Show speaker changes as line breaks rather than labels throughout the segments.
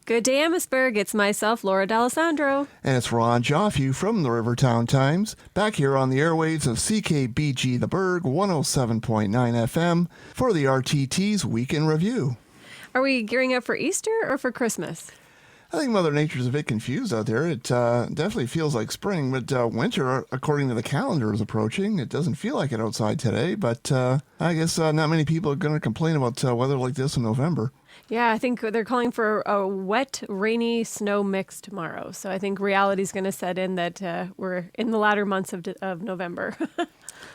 Good day, Amherstburg. It's myself, Laura D'Alessandro.
And it's Ron Giofu from the Rivertown Times, back here on the airwaves of CKBG the Burg, 107.9 FM, for the RTT's Week in Review.
Are we gearing up for Easter or for Christmas?
I think Mother Nature's a bit confused out there. It definitely feels like spring, but winter, according to the calendar, is approaching. It doesn't feel like it outside today, but I guess not many people are going to complain about weather like this in November.
Yeah, I think they're calling for a wet, rainy snow mix tomorrow. So I think reality's going to set in that we're in the latter months of November.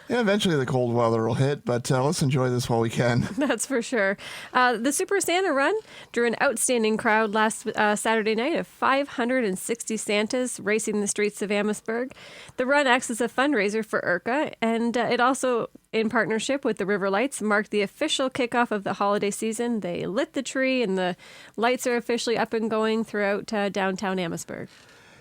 Yeah, eventually the cold weather will hit, but let's enjoy this while we can.
That's for sure. The Super Santa Run drew an outstanding crowd last Saturday night of 560 Santas racing the streets of Amherstburg. The run acts as a fundraiser for IRCA, and it also, in partnership with the River Lights, marked the official kickoff of the holiday season. They lit the tree, and the lights are officially up and going throughout downtown Amherstburg.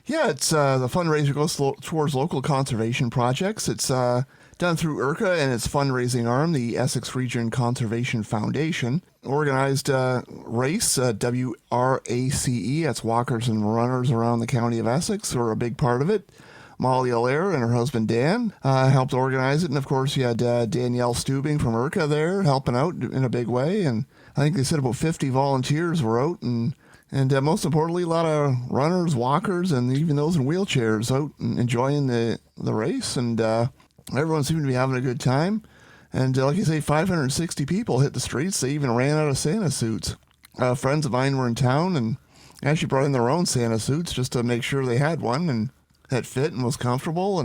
Yeah, it's the fundraiser goes towards local conservation projects. It's done through IRCA and its fundraising arm, the Essex Region Conservation Foundation. Organized race, WRACE, that's walkers and runners around the county of Essex, who are a big part of it. Molly Allaire and her husband Dan helped organize it. And of course, you had Danielle Stubing from IRCA there helping out in a big way. And I think they said about 50 volunteers were out. And most importantly, a lot of runners, walkers, and even those in wheelchairs out and enjoying the race. And everyone seemed to be having a good time. And like you say, 560 people hit the streets. They even ran out of Santa suits. Friends of mine were in town and actually brought in their own Santa suits just to make sure they had one and that fit and was comfortable.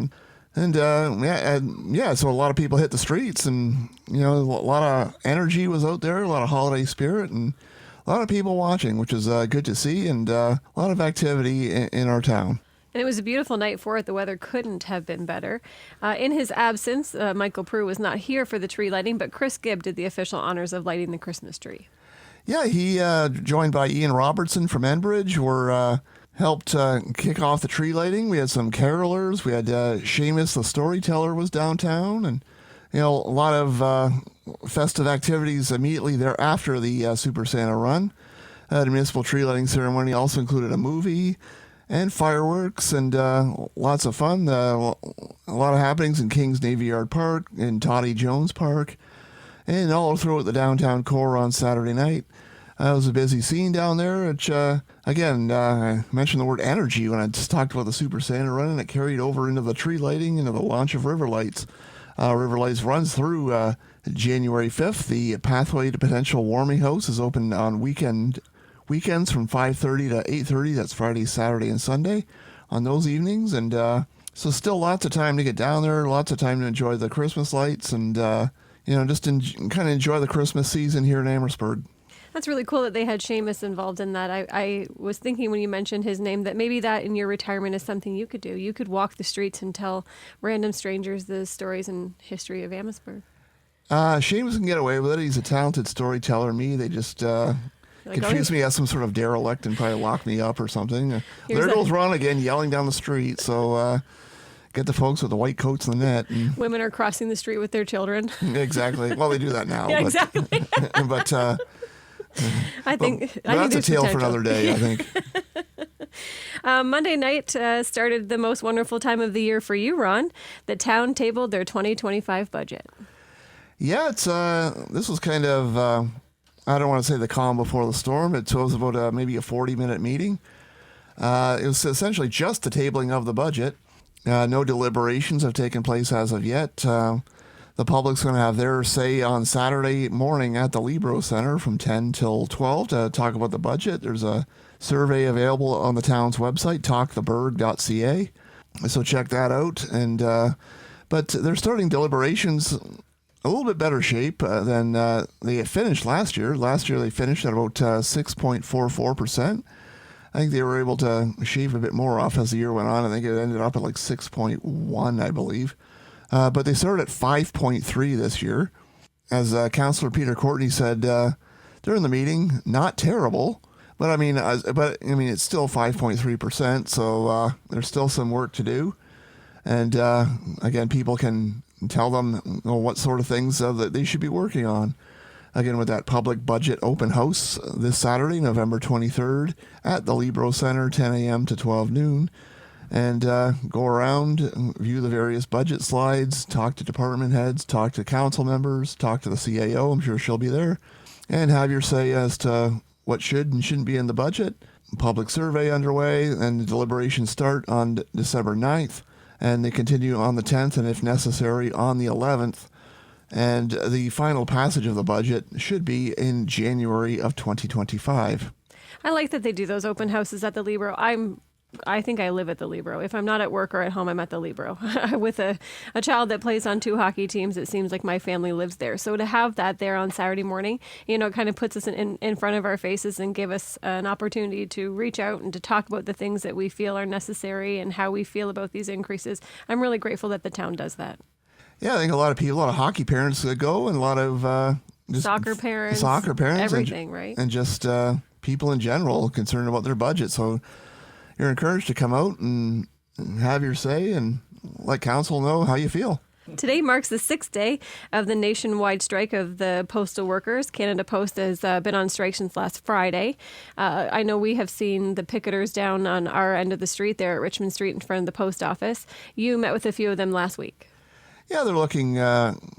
So a lot of people hit the streets, and a lot of energy was out there, a lot of holiday spirit, and a lot of people watching, which is good to see, and a lot of activity in our town.
And it was a beautiful night for it. The weather couldn't have been better. In his absence, Michael Prue was not here for the tree lighting, but Chris Gibb did the official honors of lighting the Christmas tree. Yeah,
he, joined by Ian Robertson from Enbridge, helped kick off the tree lighting. We had some carolers. We had Seamus the storyteller was downtown, and a lot of festive activities immediately thereafter the Super Santa Run. The municipal tree lighting ceremony also included a movie and fireworks and lots of fun. A lot of happenings in Kings Navy Yard Park, in Toddy Jones Park, and all throughout the downtown core on Saturday night. It was a busy scene down there, which, again, I mentioned the word energy when I just talked about the Super Santa Run, and it carried over into the tree lighting, into the launch of River Lights. River Lights runs through January 5th. The Pathway to Potential Warming House is open on weekends from 5:30 to 8:30. That's Friday, Saturday, and Sunday on those evenings. And so still lots of time to get down there, lots of time to enjoy the Christmas lights and, just kind of enjoy the Christmas season here in Amherstburg.
That's really cool that they had Seamus involved in that. I was thinking when you mentioned his name that maybe that in your retirement is something you could do. You could walk the streets and tell random strangers the stories and history of Amherstburg.
Seamus can get away with it. He's a talented storyteller. Me, they just confuse me as some sort of derelict and probably lock me up or something. There goes Ron again yelling down the street. So get the folks with the white coats and the net. And
women are crossing the street with their children.
Exactly. Well, they do that now.
Yeah, exactly.
But
I think
that's a tale for another day, I think.
Monday night started the most wonderful time of the year for you, Ron. The town tabled their 2025 budget.
Yeah, this was kind of, I don't want to say the calm before the storm. It was about maybe a 40-minute meeting. It was essentially just the tabling of the budget. No deliberations have taken place as of yet. The public's going to have their say on Saturday morning at the Libro Center from 10 till 12 to talk about the budget. There's a survey available on the town's website, talktheburg.ca. So check that out. But they're starting deliberations a little bit better shape than they finished last year. Last year they finished at about 6.44%. I think they were able to shave a bit more off as the year went on. I think it ended up at like 6.1, I believe. But they started at 5.3 this year. As Councillor Peter Courtney said during the meeting, not terrible. But I mean, it's still 5.3%. So there's still some work to do. And again, people can tell them what sort of things that they should be working on. again with that public budget open house this Saturday, November 23rd at the Libro Center, 10 a.m. to 12 noon. And go around, view the various budget slides, talk to department heads, talk to council members, talk to the CAO. I'm sure she'll be there. And have your say as to what should and shouldn't be in the budget. Public survey underway, and the deliberations start on December 9th. And they continue on the 10th, and if necessary, on the 11th. And the final passage of the budget should be in January of 2025.
I like that they do those open houses at the Libro. I think I live at the Libro. If I'm not at work or at home, I'm at the Libro. With a child that plays on 2 hockey teams, it seems like my family lives there. So to have that there on Saturday morning, it kind of puts us in front of our faces and give us an opportunity to reach out and to talk about the things that we feel are necessary and how we feel about these increases. I'm really grateful that the town does that.
Yeah, I think a lot of people, a lot of hockey parents go, and a lot of
soccer parents, everything, right?
And just people in general concerned about their budget. So you're encouraged to come out and have your say and let council know how you feel.
Today marks the 6th day of the nationwide strike of the postal workers. Canada Post has been on strike since last Friday. I know we have seen the picketers down on our end of the street there at Richmond Street in front of the post office. You met with a few of them last week.
Yeah, they're looking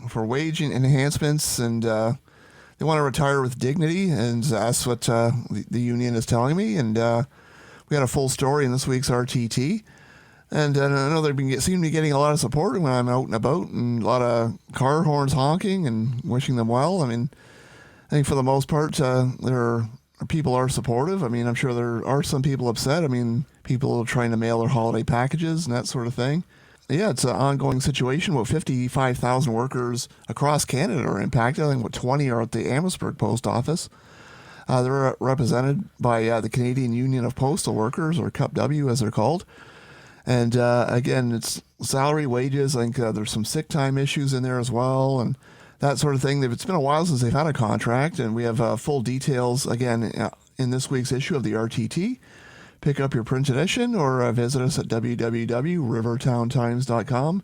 for wage enhancements, and they want to retire with dignity, and that's what the union is telling me. And we had a full story in this week's RTT. And I know they've seem to be getting a lot of support when I'm out and about, and a lot of car horns honking and wishing them well. I mean, I think for the most part, people are supportive. I mean, I'm sure there are some people upset. I mean, people trying to mail their holiday packages and that sort of thing. Yeah, it's an ongoing situation. About 55,000 workers across Canada are impacted. I think 20 are at the Amherstburg post office. They're represented by the Canadian Union of Postal Workers, or CUPW as they're called. And again, it's salary, wages. I think there's some sick time issues in there as well, and that sort of thing. It's been a while since they've had a contract, and we have full details, again, in this week's issue of the RTT. Pick up your print edition or visit us at www.rivertowntimes.com.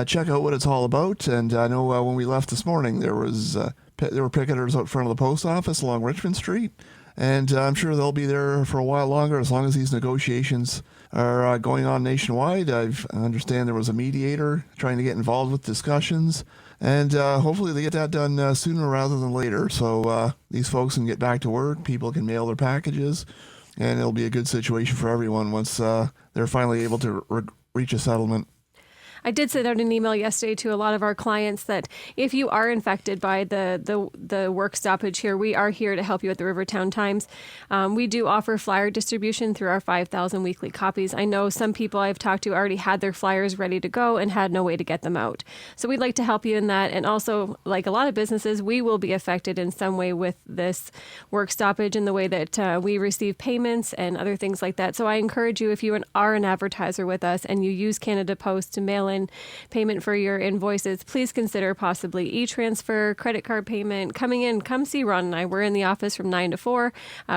Check out what it's all about. And I know when we left this morning, there were picketers out front of the post office along Richmond Street. And I'm sure they'll be there for a while longer as long as these negotiations are going on nationwide. I understand there was a mediator trying to get involved with discussions. And hopefully they get that done sooner rather than later. So these folks can get back to work. People can mail their packages. And it'll be a good situation for everyone once they're finally able to reach a settlement.
I did send out an email yesterday to a lot of our clients that if you are infected by the work stoppage here, we are here to help you at the Rivertown Times. We do offer flyer distribution through our 5,000 weekly copies. I know some people I've talked to already had their flyers ready to go and had no way to get them out. So we'd like to help you in that. And also, like a lot of businesses, we will be affected in some way with this work stoppage in the way that we receive payments and other things like that. So I encourage you, if you are an advertiser with us and you use Canada Post to mail in payment for your invoices, please consider possibly e-transfer, credit card payment, coming in. Come see Ron and I. We're in the office from 9 to 4.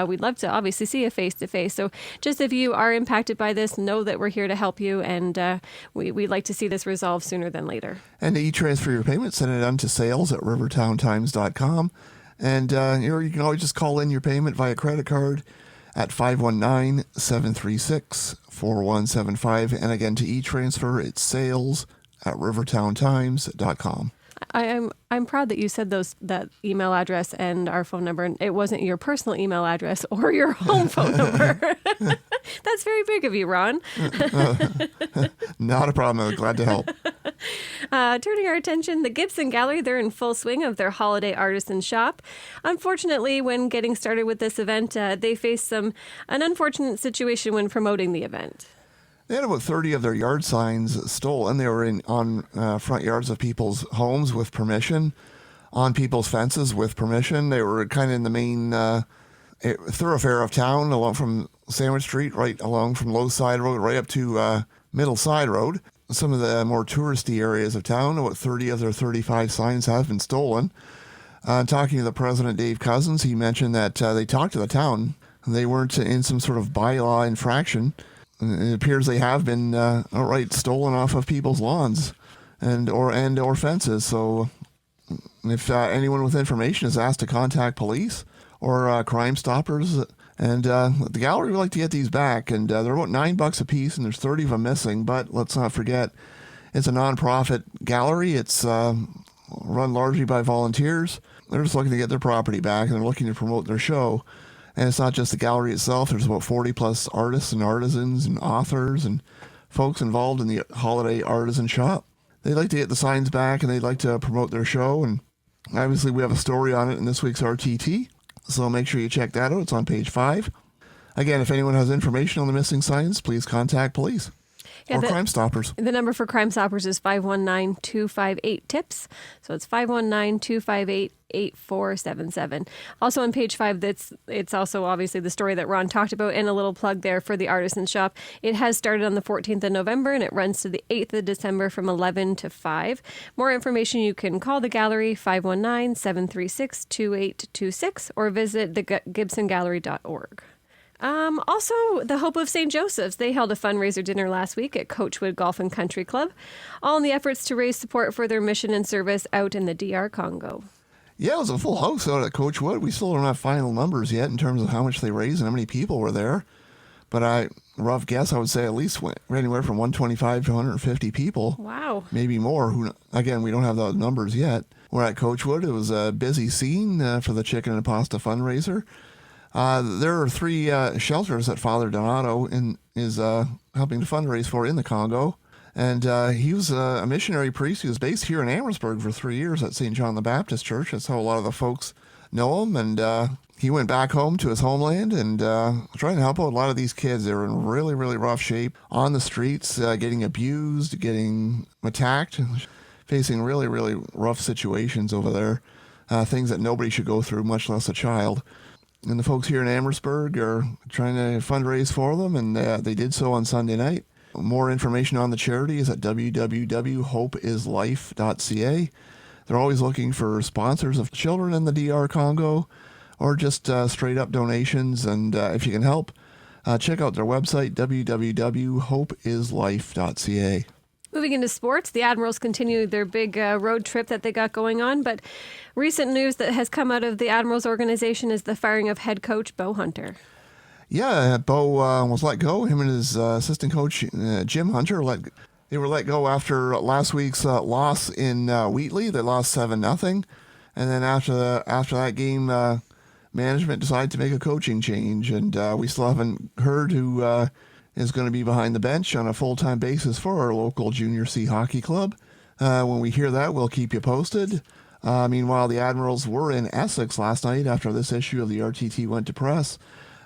We'd love to obviously see you face-to-face. So just if you are impacted by this, know that we're here to help you, and we'd like to see this resolved sooner than later. And
to e-transfer your payment, send it on to sales@rivertowntimes.com. And you can always just call in your payment via credit card at 519-736-4175. And again, to e-transfer, it's sales@rivertowntimes.com.
I'm proud that you said that email address and our phone number, and it wasn't your personal email address or your home phone number. That's very big of you, Ron.
Not a problem. I'm glad to help.
Turning our attention, the Gibson Gallery, they're in full swing of their holiday artisan shop. Unfortunately, when getting started with this event, they faced an unfortunate situation when promoting the event.
They had about 30 of their yard signs stolen. They were on front yards of people's homes with permission, on people's fences with permission. They were kind of in the main thoroughfare of town, along from Sandwich Street, right along from Low Side Road, right up to Middle Side Road. Some of the more touristy areas of town, about 30 of their 35 signs have been stolen. Talking to the president, Dave Cousins, he mentioned that they talked to the town. They weren't in some sort of bylaw infraction. It appears they have been outright stolen off of people's lawns and or fences. So If anyone with information is asked to contact police or Crime Stoppers, and the gallery would like to get these back, and they're about $9 a piece, and there's 30 of them missing. But let's not forget, it's a non-profit gallery. It's run largely by volunteers. They're just looking to get their property back, and they're looking to promote their show. And it's not just the gallery itself. There's about 40 plus artists and artisans and authors and folks involved in the holiday artisan shop. They'd like to get the signs back, and they'd like to promote their show. And obviously, we have a story on it in this week's RTT. So make sure you check that out. It's on page 5. Again, if anyone has information on the missing signs, please contact police or Crime Stoppers.
The number for Crime Stoppers is 519-258-TIPS. So it's 519-258-8477. Also on page 5, it's also obviously the story that Ron talked about, and a little plug there for the Artisan Shop. It has started on the 14th of November, and it runs to the 8th of December from 11 to 5. More information, you can call the gallery, 519-736-2826, or visit thegibsongallery.org. Also, the Hope of St. Joseph's. They held a fundraiser dinner last week at Coachwood Golf and Country Club, all in the efforts to raise support for their mission and service out in the DR Congo.
Yeah, it was a full house out at Coachwood. We still don't have final numbers yet in terms of how much they raised and how many people were there. But rough guess, I would say at least anywhere from 125 to 150 people.
Wow.
Maybe more. Again, we don't have those numbers yet. We're at Coachwood. It was a busy scene for the Chicken and Pasta fundraiser. There are 3 shelters that Father Donato is helping to fundraise for in the Congo. And he was a missionary priest. He was based here in Amherstburg for 3 years at St. John the Baptist Church. That's how a lot of the folks know him. And he went back home to his homeland and trying to help out a lot of these kids. They were in really, really rough shape on the streets, getting abused, getting attacked, facing really, really rough situations over there. Things that nobody should go through, much less a child. And the folks here in Amherstburg are trying to fundraise for them, and they did so on Sunday night. More information on the charity is at www.hopeislife.ca. They're always looking for sponsors of children in the DR Congo, or just straight-up donations. And if you can help, check out their website, www.hopeislife.ca.
Moving into sports, the Admirals continue their big road trip that they got going on, but recent news that has come out of the Admirals organization is the firing of head coach Bo Hunter.
Yeah, Bo was let go. Him and his assistant coach, Jim Hunter, they were let go after last week's loss in Wheatley. They lost 7-0. And then after that game, management decided to make a coaching change, and we still haven't heard who is going to be behind the bench on a full-time basis for our local Junior C hockey club. When we hear that, we'll keep you posted. Meanwhile, the Admirals were in Essex last night after this issue of the RTT went to press.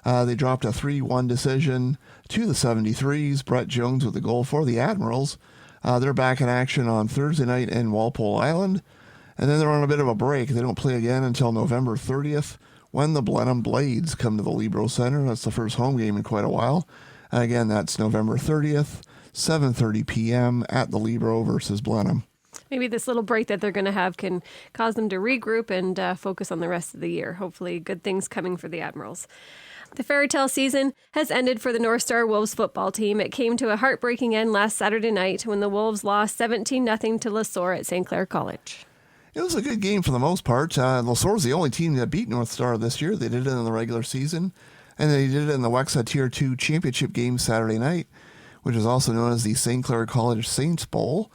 They dropped a 3-1 decision to the 73s. Brett Jones with the goal for the Admirals. They're back in action on Thursday night in Walpole Island. And then they're on a bit of a break. They don't play again until November 30th when the Blenheim Blades come to the Libro Center. That's the first home game in quite a while. Again, that's November 30th, 7:30 p.m. at the Libro versus Blenheim.
Maybe this little break that they're going to have can cause them to regroup and focus on the rest of the year. Hopefully good things coming for the Admirals. The fairy tale season has ended for the North Star Wolves football team. It came to a heartbreaking end last Saturday night when the Wolves lost 17-0 to Le Sueur at St. Clair College.
It was a good game for the most part. Le Sueur's the only team that beat North Star this year. They did it in the regular season, and they did it in the WEXA Tier 2 championship game Saturday night, which is also known as the St. Clair College Saints Bowl.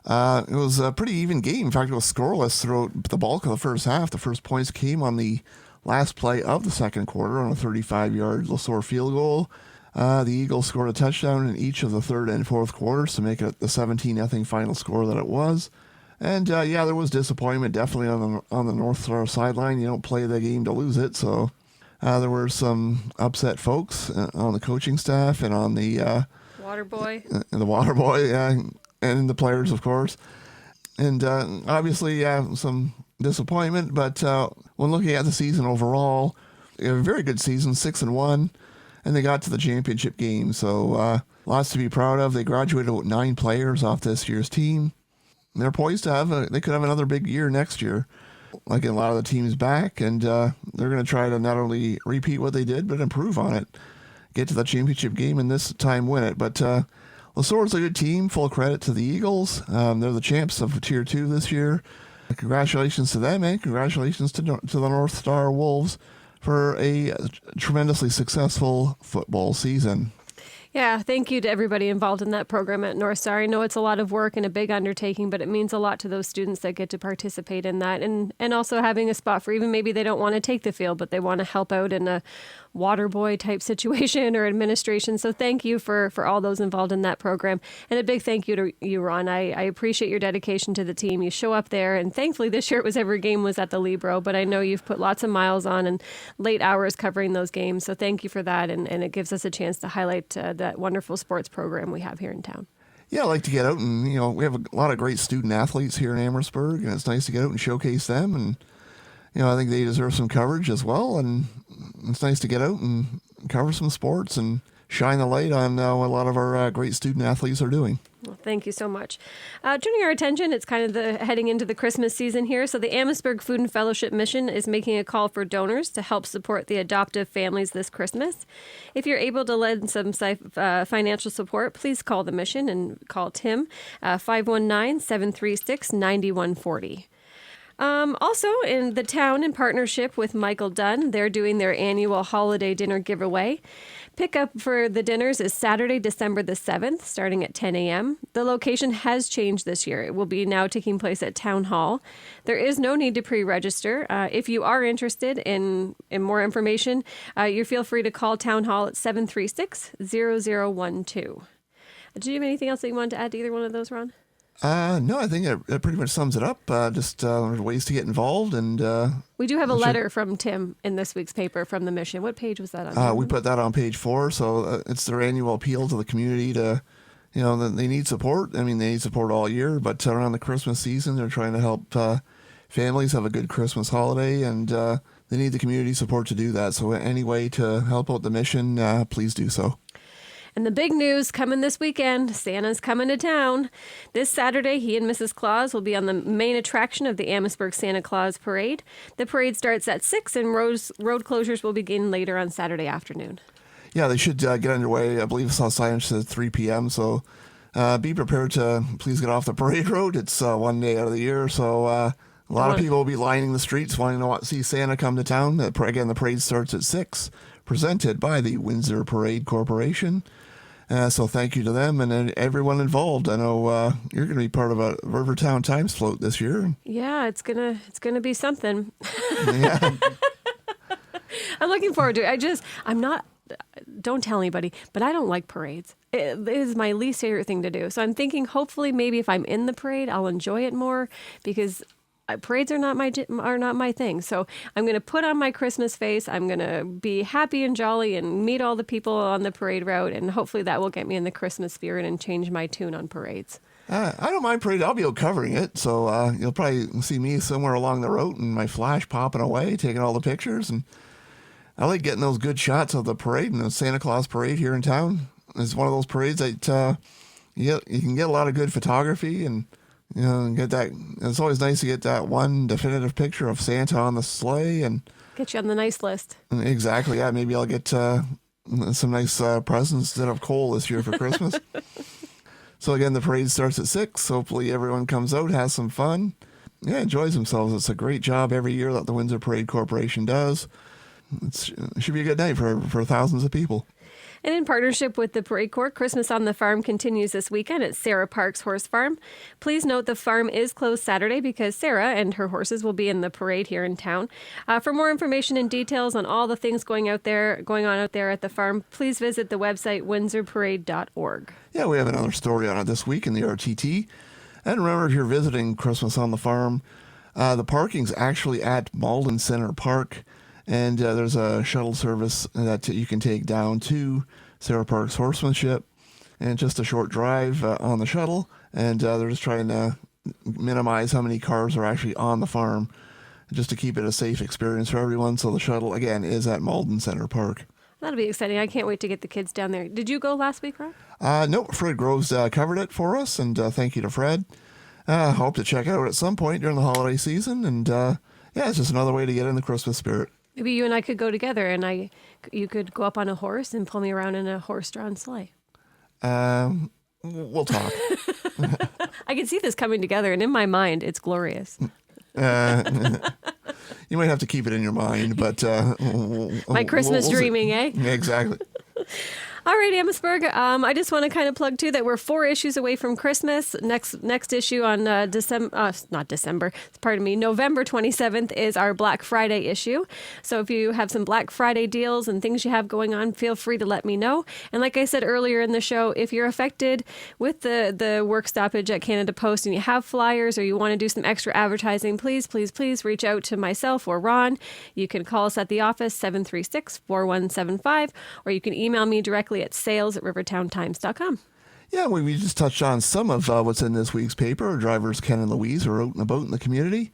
It was a pretty even game. In fact, it was scoreless throughout the bulk of the first half. The first points came on the last play of the second quarter on a 35-yard Le Sueur field goal. The Eagles scored a touchdown in each of the third and fourth quarters to make it the 17-0 final score that it was. And there was disappointment definitely on the North Star sideline. You don't play the game to lose it, so there were some upset folks on the coaching staff and on the
water boy,
and the players, of course. And obviously, some disappointment. But when looking at the season overall, a very good season, 6-1, and they got to the championship game. So lots to be proud of. They graduated with 9 players off this year's team. They're poised to they could have another big year next year, like a lot of the teams back, and they're going to try to not only repeat what they did, but improve on it, get to the championship game, and this time win it. But Le Sueur's a good team, full credit to the Eagles. They're the champs of Tier 2 this year. Congratulations to them, and congratulations to the North Star Wolves for a tremendously successful football season.
Yeah, thank you to everybody involved in that program at North Star. I know it's a lot of work and a big undertaking, but it means a lot to those students that get to participate in that. And also having a spot for even maybe they don't want to take the field, but they want to help out in a water boy type situation or administration. So thank you for all those involved in that program. And a big thank you to you, Ron. I appreciate your dedication to the team. You show up there, and thankfully this year it was every game was at the Libro, but I know you've put lots of miles on and late hours covering those games. So thank you for that. And it gives us a chance to highlight that wonderful sports program we have here in town.
Yeah, I like to get out and, we have a lot of great student athletes here in Amherstburg, and it's nice to get out and showcase them. And, I think they deserve some coverage as well. And it's nice to get out and cover some sports and shine the light on what a lot of our great student athletes are doing.
Well, thank you so much. Turning our attention, it's kind of heading into the Christmas season here. So the Amherstburg Food and Fellowship Mission is making a call for donors to help support the adoptive families this Christmas. If you're able to lend some financial support, please call the mission and call Tim, 519-736-9140. Also, in the town, in partnership with Michael Dunn, they're doing their annual holiday dinner giveaway. Pickup for the dinners is Saturday, December the 7th, starting at 10 a.m. The location has changed this year. It will be now taking place at Town Hall. There is no need to pre-register. If you are interested in more information, you feel free to call Town Hall at 736-0012. Do you have anything else that you wanted to add to either one of those, Ron?
No, I think it pretty much sums it up. Just ways to get involved. And
we do have a letter from Tim in this week's paper from the mission. What page was that on?
We put that on page 4. So it's their annual appeal to the community to, they need support. I mean, they need support all year, but around the Christmas season, they're trying to help families have a good Christmas holiday, and they need the community support to do that. So any way to help out the mission, please do so.
And the big news coming this weekend, Santa's coming to town. This Saturday, he and Mrs. Claus will be on the main attraction of the Amherstburg Santa Claus Parade. The parade starts at 6 and road closures will begin later on Saturday afternoon. Yeah,
they should get underway. I believe I saw signage at 3 p.m., so be prepared to please get off the parade road. It's one day out of the year, so a lot of people will be lining the streets wanting to see Santa come to town. Again, the parade starts at 6, presented by the Windsor Parade Corporation. So thank you to them and everyone involved. I know you're going to be part of a Rivertown Times float this year.
Yeah, it's gonna be something.
Yeah.
I'm looking forward to it. I'm not. Don't tell anybody, but I don't like parades. It is my least favorite thing to do. So I'm thinking, hopefully, maybe if I'm in the parade, I'll enjoy it more because parades are not my thing. So I'm going to put on my Christmas face. I'm going to be happy and jolly and meet all the people on the parade route. And hopefully that will get me in the Christmas spirit and change my tune on parades.
I don't mind parade. I'll be out covering it. So you'll probably see me somewhere along the road and my flash popping away, taking all the pictures. And I like getting those good shots of the parade and the Santa Claus parade here in town. It's one of those parades that you can get a lot of good photography and get that. It's always nice to get that one definitive picture of Santa on the sleigh and
get you on the nice list.
Exactly. Yeah. Maybe I'll get some nice presents instead of coal this year for Christmas. So again, the parade starts at 6. Hopefully everyone comes out, has some fun. Yeah, enjoys themselves. It's a great job every year that the Windsor Parade Corporation does. It should be a good night for thousands of people.
And in partnership with the Parade Corps, Christmas on the Farm continues this weekend at Sarah Park's Horse Farm. Please note the farm is closed Saturday because Sarah and her horses will be in the parade here in town. For more information and details on all the things going on out there at the farm, please visit the website windsorparade.org.
Yeah, we have another story on it this week in the RTT. And remember, if you're visiting Christmas on the Farm, the parking's actually at Malden Center Park. And there's a shuttle service that you can take down to Sarah Park's Horsemanship, and just a short drive on the shuttle. And they're just trying to minimize how many cars are actually on the farm, just to keep it a safe experience for everyone. So the shuttle, again, is at Malden Center Park.
That'll be exciting. I can't wait to get the kids down there. Did you go last week, Rob?
No, Fred Groves covered it for us, and thank you to Fred. Hope to check it out at some point during the holiday season. And yeah, it's just another way to get in the Christmas spirit.
Maybe you and I could go together, and you could go up on a horse and pull me around in a horse-drawn sleigh.
We'll talk.
I can see this coming together, and in my mind, it's glorious.
You might have to keep it in your mind, but
My Christmas dreaming, eh?
Yeah, exactly.
All right, Amherstburg. I just want to kind of plug too that we're 4 issues away from Christmas. Next issue on November 27th is our Black Friday issue. So if you have some Black Friday deals and things you have going on, feel free to let me know. And like I said earlier in the show, if you're affected with the work stoppage at Canada Post and you have flyers or you want to do some extra advertising, please reach out to myself or Ron. You can call us at the office 736-4175, or you can email me directly at sales@rivertowntimes.com.
Yeah, we just touched on some of what's in this week's paper. Our drivers Ken and Louise are out and about in the community,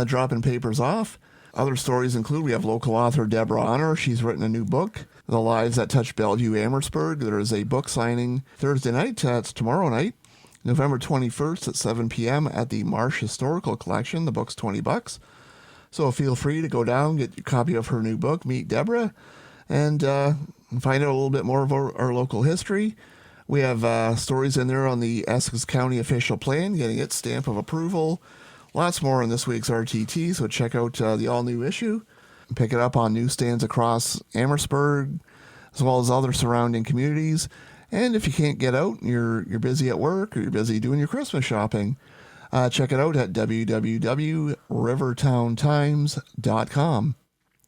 dropping papers off. Other stories include we have local author Deborah Honor. She's written a new book, The Lives That Touch Bellevue, Amherstburg. There is a book signing Thursday night. That's tomorrow night, November 21st at 7 p.m. at the Marsh Historical Collection. The book's $20. So feel free to go down, get your copy of her new book, meet Deborah, and find out a little bit more of our local history. We have stories in there on the Essex County official plan, getting its stamp of approval. Lots more in this week's RTT, so check out the all-new issue. Pick it up on newsstands across Amherstburg, as well as other surrounding communities. And if you can't get out, you're busy at work, or you're busy doing your Christmas shopping, check it out at www.rivertowntimes.com.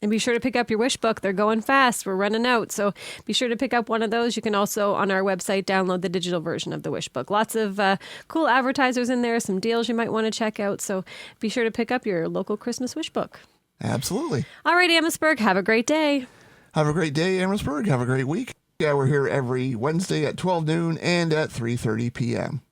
And be sure to pick up your wish book. They're going fast. We're running out. So be sure to pick up one of those. You can also, on our website, download the digital version of the wish book. Lots of cool advertisers in there, some deals you might want to check out. So be sure to pick up your local Christmas wish book.
Absolutely.
All right, Amherstburg, have a great day.
Have a great day, Amherstburg. Have a great week. Yeah, we're here every Wednesday at 12 noon and at 3:30 p.m.